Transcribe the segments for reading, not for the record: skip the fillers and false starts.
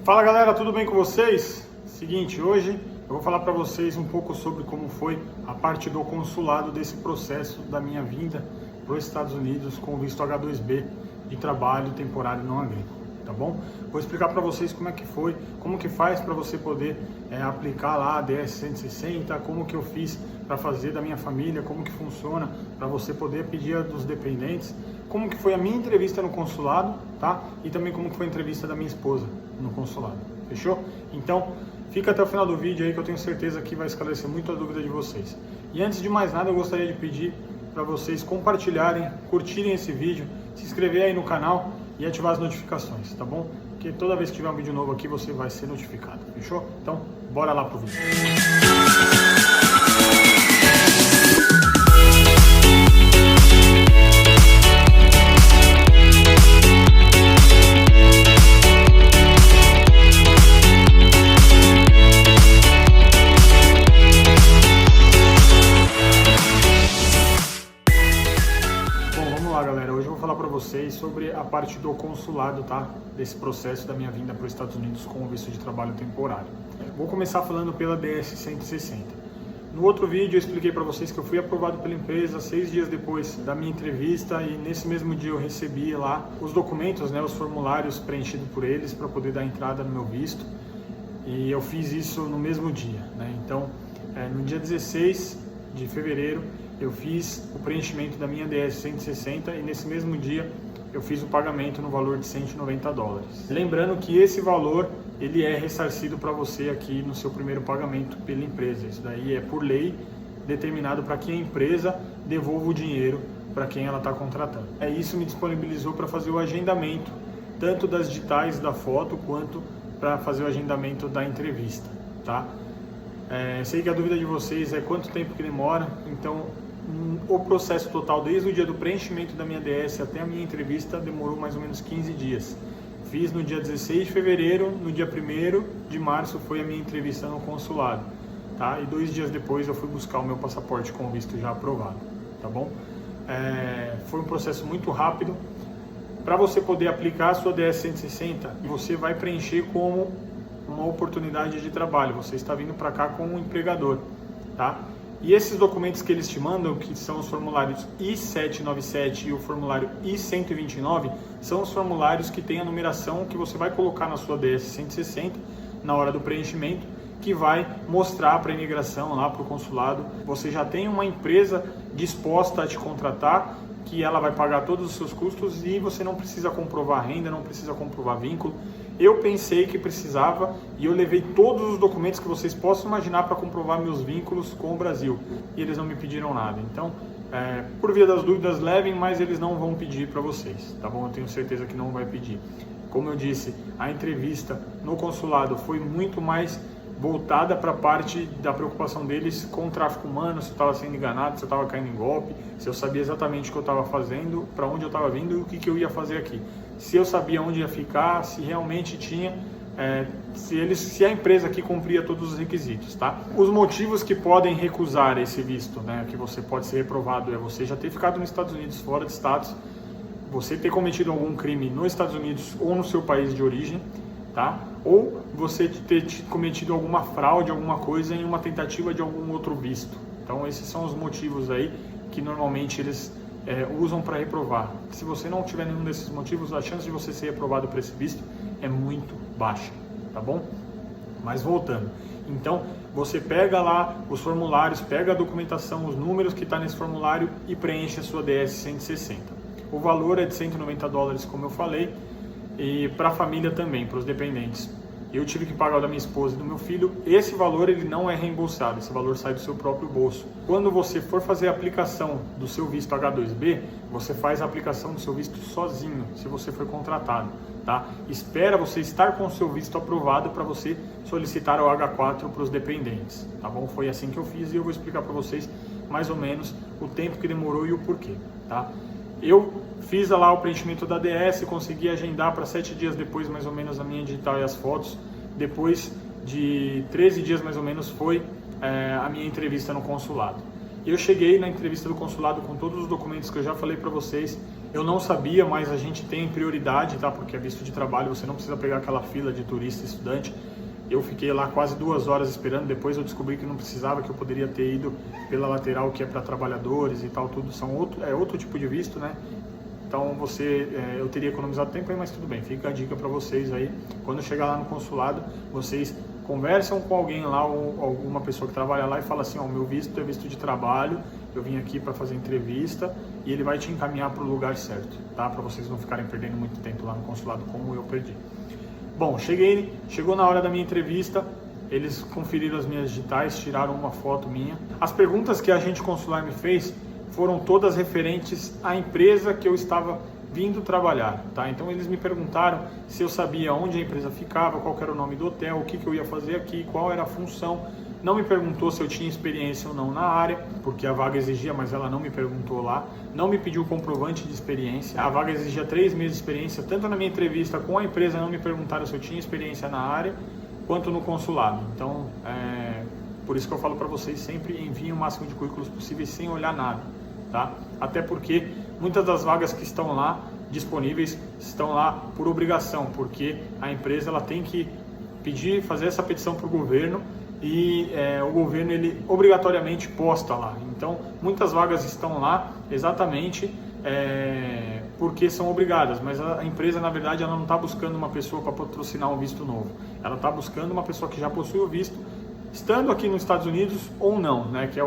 Fala galera, tudo bem com vocês? Seguinte, hoje eu vou falar para vocês um pouco sobre como foi a parte do consulado desse processo da minha vinda para os Estados Unidos com o visto H2B de trabalho temporário não agrícola, tá bom? Vou explicar para vocês como é que foi, como que faz para você poder aplicar lá a DS 160, como que eu fiz para fazer da minha família, como que funciona para você poder pedir a dos dependentes, como que foi a minha entrevista no consulado, tá? E também como que foi a entrevista da minha esposa no consulado, fechou? Então, fica até o final do vídeo aí que eu tenho certeza que vai esclarecer muito a dúvida de vocês. E antes de mais nada, eu gostaria de pedir para vocês compartilharem, curtirem esse vídeo, se inscrever aí no canal e ativar as notificações, tá bom? Porque toda vez que tiver um vídeo novo aqui, você vai ser notificado, fechou? Então, bora lá pro vídeo. Galera, hoje eu vou falar para vocês sobre a parte do consulado, tá? Desse processo da minha vinda para os Estados Unidos com o visto de trabalho temporário. Vou começar falando pela DS 160. No outro vídeo eu expliquei para vocês que eu fui aprovado pela empresa 6 dias depois da minha entrevista e nesse mesmo dia eu recebi lá os documentos, né, os formulários preenchidos por eles para poder dar entrada no meu visto. E eu fiz isso no mesmo dia, né? Então, no dia 16 de fevereiro eu fiz o preenchimento da minha DS 160 e nesse mesmo dia eu fiz o pagamento no valor de $190. Lembrando que esse valor ele é ressarcido para você aqui no seu primeiro pagamento pela empresa. Isso daí é por lei determinado para que a empresa devolva o dinheiro para quem ela está contratando. Isso me disponibilizou para fazer o agendamento tanto das digitais da foto quanto para fazer o agendamento da entrevista, tá? Sei que a dúvida de vocês é quanto tempo que demora, então o processo total desde o dia do preenchimento da minha DS até a minha entrevista demorou mais ou menos 15 dias. Fiz no dia 16 de fevereiro, no dia 1º de março foi a minha entrevista no consulado, tá? E 2 dias depois eu fui buscar o meu passaporte com o visto já aprovado, tá bom? Foi um processo muito rápido. Para você poder aplicar a sua DS 160, você vai preencher como uma oportunidade de trabalho. Você está vindo para cá como um empregador, tá? E esses documentos que eles te mandam, que são os formulários I-797 e o formulário I-129, são os formulários que têm a numeração que você vai colocar na sua DS 160 na hora do preenchimento, que vai mostrar para a imigração, lá para o consulado, você já tem uma empresa disposta a te contratar, que ela vai pagar todos os seus custos e você não precisa comprovar renda, não precisa comprovar vínculo. Eu pensei que precisava e eu levei todos os documentos que vocês possam imaginar para comprovar meus vínculos com o Brasil e eles não me pediram nada. Então, por via das dúvidas, levem, mas eles não vão pedir para vocês, tá bom? Eu tenho certeza que não vai pedir. Como eu disse, a entrevista no consulado foi muito mais voltada para a parte da preocupação deles com o tráfico humano, se eu estava sendo enganado, se eu estava caindo em golpe, se eu sabia exatamente o que eu estava fazendo, para onde eu estava vindo e o que eu ia fazer aqui. Se eu sabia onde ia ficar, se realmente tinha, se a empresa aqui cumpria todos os requisitos, tá? Os motivos que podem recusar esse visto, né, que você pode ser reprovado, é você já ter ficado nos Estados Unidos fora de status, você ter cometido algum crime nos Estados Unidos ou no seu país de origem, tá? Ou você ter cometido alguma fraude, alguma coisa em uma tentativa de algum outro visto. Então esses são os motivos aí que normalmente eles usam para reprovar. Se você não tiver nenhum desses motivos, a chance de você ser reprovado por esse visto é muito baixa, tá bom? Mas voltando, então você pega lá os formulários, pega a documentação, os números que está nesse formulário e preenche a sua DS 160. O valor é de $190, como eu falei, e para a família também, para os dependentes. Eu tive que pagar o da minha esposa e do meu filho. Esse valor ele não é reembolsado, esse valor sai do seu próprio bolso. Quando você for fazer a aplicação do seu visto H2B, você faz a aplicação do seu visto sozinho, se você for contratado, tá? Espera você estar com o seu visto aprovado para você solicitar o H4 para os dependentes, tá bom? Foi assim que eu fiz e eu vou explicar para vocês mais ou menos o tempo que demorou e o porquê, tá? Eu fiz lá o preenchimento da DS, consegui agendar para 7 dias depois, mais ou menos, a minha digital e as fotos. Depois de 13 dias, mais ou menos, foi a minha entrevista no consulado. Eu cheguei na entrevista do consulado com todos os documentos que eu já falei para vocês Eu não sabia, mas a gente tem prioridade, tá? Porque é visto de trabalho, você não precisa pegar aquela fila de turista e estudante. Eu fiquei lá quase 2 horas esperando, depois eu descobri que não precisava, que eu poderia ter ido pela lateral, que é para trabalhadores e tal, tudo é outro tipo de visto, né? Então eu teria economizado tempo aí, mas tudo bem, fica a dica para vocês aí. Quando chegar lá no consulado, vocês conversam com alguém lá, ou alguma pessoa que trabalha lá e fala assim, ó, meu visto é visto de trabalho, eu vim aqui para fazer entrevista, e ele vai te encaminhar para o lugar certo, tá? Para vocês não ficarem perdendo muito tempo lá no consulado como eu perdi. Bom, chegou na hora da minha entrevista, eles conferiram as minhas digitais, tiraram uma foto minha. As perguntas que a agente consular me fez foram todas referentes à empresa que eu estava vindo trabalhar, tá? Então eles me perguntaram se eu sabia onde a empresa ficava, qual era o nome do hotel, o que eu ia fazer aqui, qual era a função. Não me perguntou se eu tinha experiência ou não na área, porque a vaga exigia, mas ela não me perguntou lá. Não me pediu comprovante de experiência. A vaga exigia 3 meses de experiência, tanto na minha entrevista com a empresa não me perguntaram se eu tinha experiência na área, quanto no consulado. Então, por isso que eu falo para vocês, sempre enviem o máximo de currículos possíveis sem olhar nada, tá? Até porque muitas das vagas que estão lá disponíveis estão lá por obrigação, porque a empresa ela tem que fazer essa petição para o governo, e o governo ele obrigatoriamente posta lá. Então muitas vagas estão lá exatamente porque são obrigadas, mas a empresa na verdade ela não está buscando uma pessoa para patrocinar um visto novo, ela está buscando uma pessoa que já possui o visto, estando aqui nos Estados Unidos ou não, né, que é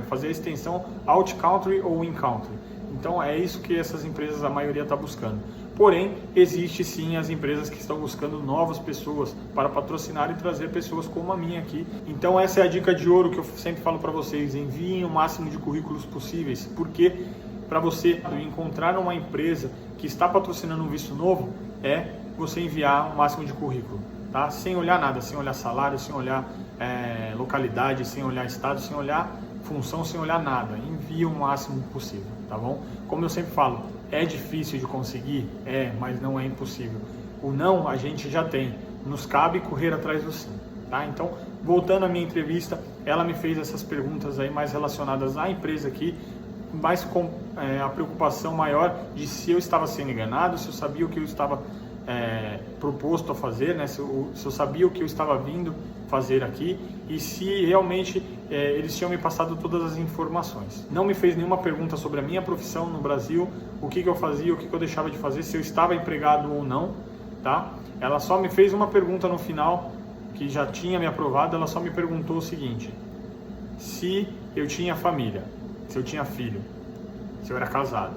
fazer a extensão out country ou in country. Então é isso que essas empresas, a maioria está buscando. Porém, existe sim as empresas que estão buscando novas pessoas para patrocinar e trazer pessoas como a minha aqui. Então essa é a dica de ouro que eu sempre falo para vocês, enviem o máximo de currículos possíveis, porque para você encontrar uma empresa que está patrocinando um visto novo, você enviar o máximo de currículo, tá? Sem olhar nada, sem olhar salário, sem olhar localidade, sem olhar estado, sem olhar função, sem olhar nada. Envie o máximo possível, tá bom? Como eu sempre falo, é difícil de conseguir? Mas não é impossível. O não a gente já tem, nos cabe correr atrás do sim, tá? Então, voltando à minha entrevista, ela me fez essas perguntas aí mais relacionadas à empresa aqui, mas com a preocupação maior de se eu estava sendo enganado, se eu sabia o que eu estava proposto a fazer, né? Se eu sabia o que eu estava vindo fazer aqui e se realmente eles tinham me passado todas as informações. Não me fez nenhuma pergunta sobre a minha profissão no Brasil, o que eu fazia, o que eu deixava de fazer, se eu estava empregado ou não, tá? Ela só me fez uma pergunta no final, que já tinha me aprovado. Ela só me perguntou o seguinte: se eu tinha família, se eu tinha filho, se eu era casado.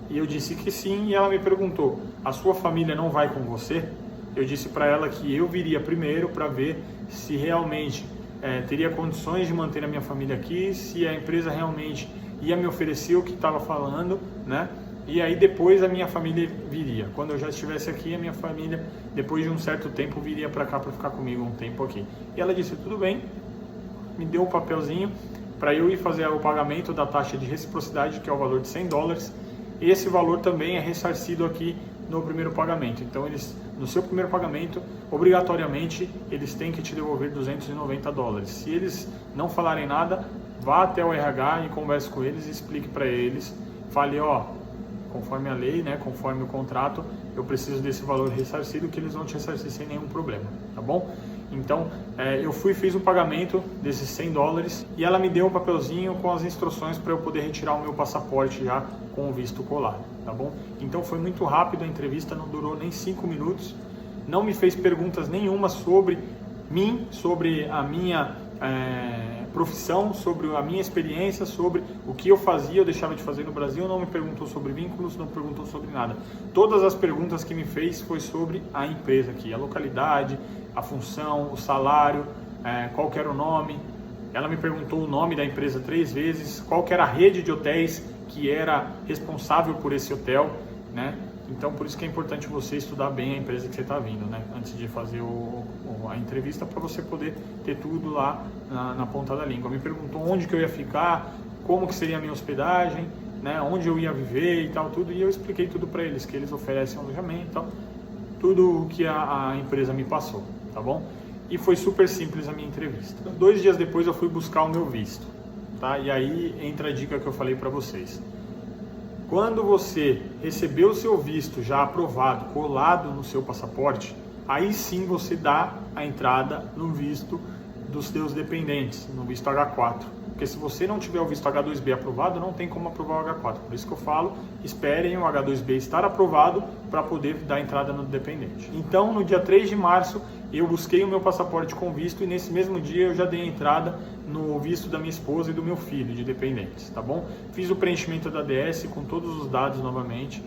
E eu disse que sim, e ela me perguntou: a sua família não vai com você? Eu disse para ela que eu viria primeiro para ver se realmente teria condições de manter a minha família aqui, se a empresa realmente ia me oferecer o que estava falando, né? E aí depois a minha família viria. Quando eu já estivesse aqui, a minha família, depois de um certo tempo, viria para cá para ficar comigo um tempo aqui. E ela disse: tudo bem, me deu um papelzinho para eu ir fazer o pagamento da taxa de reciprocidade, que é o valor de $100. Esse valor também é ressarcido aqui no primeiro pagamento. Então no seu primeiro pagamento, obrigatoriamente, eles têm que te devolver $290. Se eles não falarem nada, vá até o RH e converse com eles e explique para eles. Fale: conforme a lei, né, conforme o contrato, eu preciso desse valor ressarcido, que eles vão te ressarcir sem nenhum problema, tá bom? Então, eu fiz o pagamento desses $100 e ela me deu um papelzinho com as instruções para eu poder retirar o meu passaporte já com o visto colado, tá bom? Então foi muito rápido a entrevista, não durou nem 5 minutos, não me fez perguntas nenhuma sobre mim, sobre a minha profissão, sobre a minha experiência, sobre o que eu fazia, eu deixava de fazer no Brasil, não me perguntou sobre vínculos, não perguntou sobre nada. Todas as perguntas que me fez foi sobre a empresa aqui, a localidade, a função, o salário, qual que era o nome. Ela me perguntou o nome da empresa 3 vezes, qual que era a rede de hotéis que era responsável por esse hotel, né? Então, por isso que é importante você estudar bem a empresa que você está vindo, né? Antes de fazer a entrevista, para você poder ter tudo lá na ponta da língua. Me perguntou onde que eu ia ficar, como que seria a minha hospedagem, né? Onde eu ia viver e tal, tudo. E eu expliquei tudo para eles, que eles oferecem alojamento e tal. Tudo o que a empresa me passou, tá bom? E foi super simples a minha entrevista. 2 dias depois eu fui buscar o meu visto, tá? E aí entra a dica que eu falei para vocês. Quando você receber o seu visto já aprovado, colado no seu passaporte, aí sim você dá a entrada no visto dos seus dependentes, no visto H4. Porque se você não tiver o visto H2B aprovado, não tem como aprovar o H4. Por isso que eu falo, esperem o H2B estar aprovado para poder dar entrada no dependente. Então, no dia 3 de março, eu busquei o meu passaporte com visto e nesse mesmo dia eu já dei a entrada no visto da minha esposa e do meu filho de dependentes, tá bom? Fiz o preenchimento da DS com todos os dados novamente,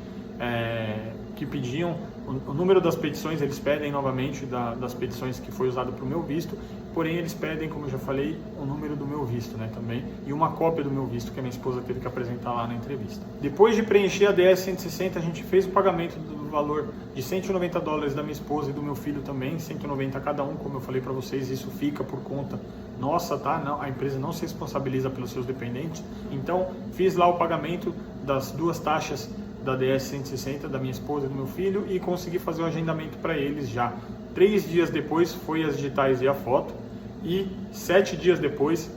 que pediam, o número das petições eles pedem novamente, das petições que foi usado para o meu visto, porém eles pedem, como eu já falei, o número do meu visto, né, também, e uma cópia do meu visto que a minha esposa teve que apresentar lá na entrevista. Depois de preencher a DS 160, a gente fez o pagamento do valor de $190 da minha esposa e do meu filho também, 190 cada um, como eu falei para vocês, isso fica por conta nossa, tá? Não, a empresa não se responsabiliza pelos seus dependentes, então fiz lá o pagamento das duas taxas da DS 160, da minha esposa e do meu filho, e consegui fazer o agendamento para eles já. 3 dias depois foi as digitais e a foto, e 7 dias depois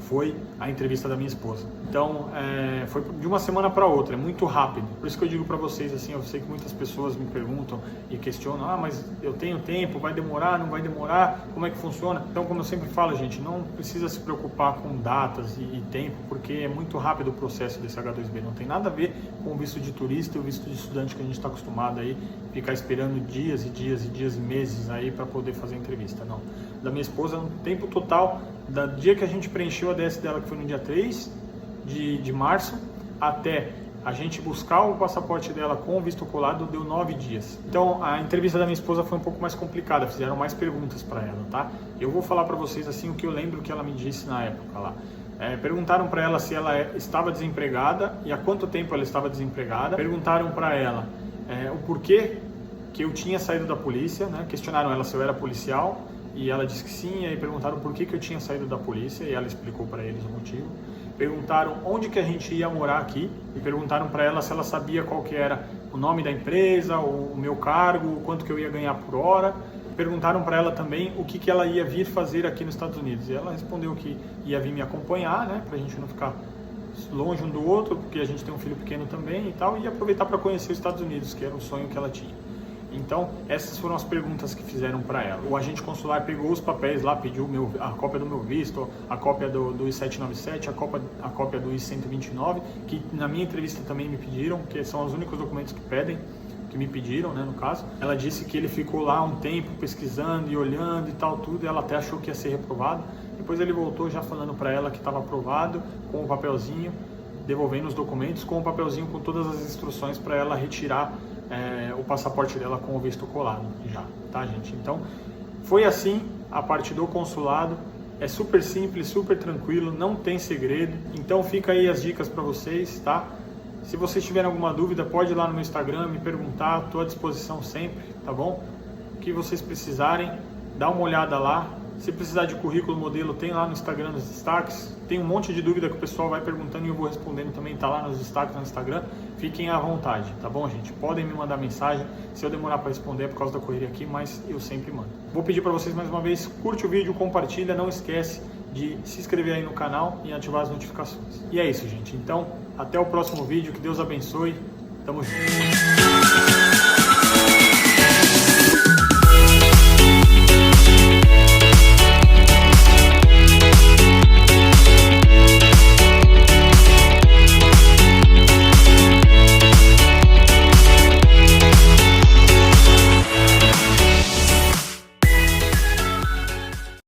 foi a entrevista da minha esposa. Então, foi de uma semana para outra, é muito rápido. Por isso que eu digo para vocês, assim, eu sei que muitas pessoas me perguntam e questionam, mas eu tenho tempo, vai demorar, não vai demorar, como é que funciona? Então, como eu sempre falo, gente, não precisa se preocupar com datas e tempo, porque é muito rápido o processo desse H2B, não tem nada a ver com o visto de turista e o visto de estudante que a gente está acostumado aí, ficar esperando dias e dias e dias e meses aí para poder fazer a entrevista, não. Da minha esposa, no tempo total, do dia que a gente preencheu a DS dela, que foi no dia 3 de março, até a gente buscar o passaporte dela com o visto colado, deu 9 dias. Então, a entrevista da minha esposa foi um pouco mais complicada, fizeram mais perguntas para ela, tá? Eu vou falar para vocês assim o que eu lembro que ela me disse na época lá. Perguntaram para ela se ela estava desempregada e há quanto tempo ela estava desempregada. Perguntaram para ela o porquê que eu tinha saído da polícia, né? Questionaram ela se eu era policial e ela disse que sim, e aí perguntaram por que eu tinha saído da polícia e ela explicou para eles o motivo. Perguntaram onde que a gente ia morar aqui e perguntaram para ela se ela sabia qual que era o nome da empresa, o meu cargo, quanto que eu ia ganhar por hora. Perguntaram para ela também o que ela ia vir fazer aqui nos Estados Unidos. E ela respondeu que ia vir me acompanhar, né, para a gente não ficar longe um do outro, porque a gente tem um filho pequeno também e tal, e aproveitar para conhecer os Estados Unidos, que era o sonho que ela tinha. Então, essas foram as perguntas que fizeram para ela. O agente consular pegou os papéis lá, pediu a cópia do meu visto, a cópia do I-797, a cópia do I-129, que na minha entrevista também me pediram, que são os únicos documentos que me pediram, né, no caso. Ela disse que ele ficou lá um tempo pesquisando e olhando e tal, tudo, e ela até achou que ia ser reprovado. Depois ele voltou já falando para ela que estava aprovado, com o papelzinho, devolvendo os documentos, com o papelzinho com todas as instruções para ela retirar o passaporte dela com o visto colado já, tá, gente? Então, foi assim a parte do consulado. É super simples, super tranquilo, não tem segredo. Então, fica aí as dicas para vocês, tá? Se vocês tiverem alguma dúvida, pode ir lá no meu Instagram, me perguntar, estou à disposição sempre, tá bom? O que vocês precisarem, dá uma olhada lá. Se precisar de currículo modelo, tem lá no Instagram nos destaques. Tem um monte de dúvida que o pessoal vai perguntando e eu vou respondendo também, tá lá nos destaques no Instagram. Fiquem à vontade, tá bom, gente? Podem me mandar mensagem. Se eu demorar para responder é por causa da correria aqui, mas eu sempre mando. Vou pedir para vocês mais uma vez, curte o vídeo, compartilha, não esquece de se inscrever aí no canal e ativar as notificações. E é isso, gente. Então, até o próximo vídeo. Que Deus abençoe. Tamo junto.